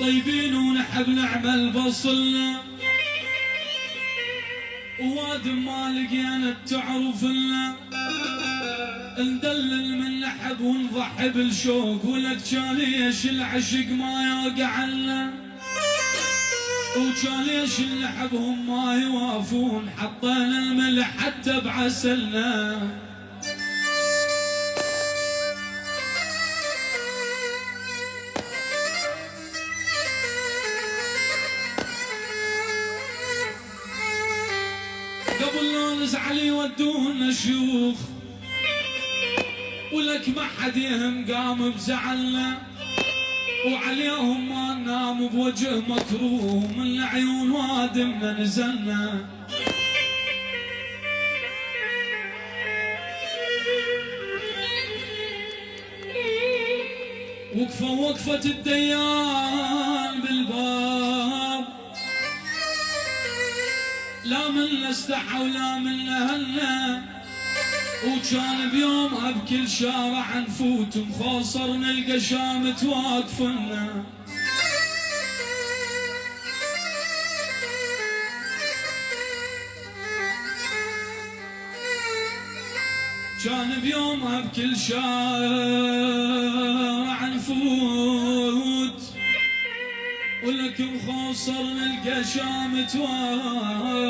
طيبين ونحب نعمل بصلنا، ووادم ما لقينا تعرف لنا، ندلل من نحب ونضحي بالشوق، ولك كان ليش العشق ما يوقع لنا، وكان ليش نحبهم ما يوافون، حطينا الملح حتى بعسلنا. قبل لا نزعل يودونا شيوخ، ولك ما حد يهم قام بزعلنا، وعليهم ما ننام بوجه مكروه، من عيون وادمنا نزلنا. وقفوا وقفة الديان بالباب، لا منا استحى ولا منا هنا، وكان بيومها بكل شارع نفوت، مخاصر نلقى شامت واقفنا. كان بيومها بكل شارع نفوت، ولك مخاصر نلقى شامت واقفنا.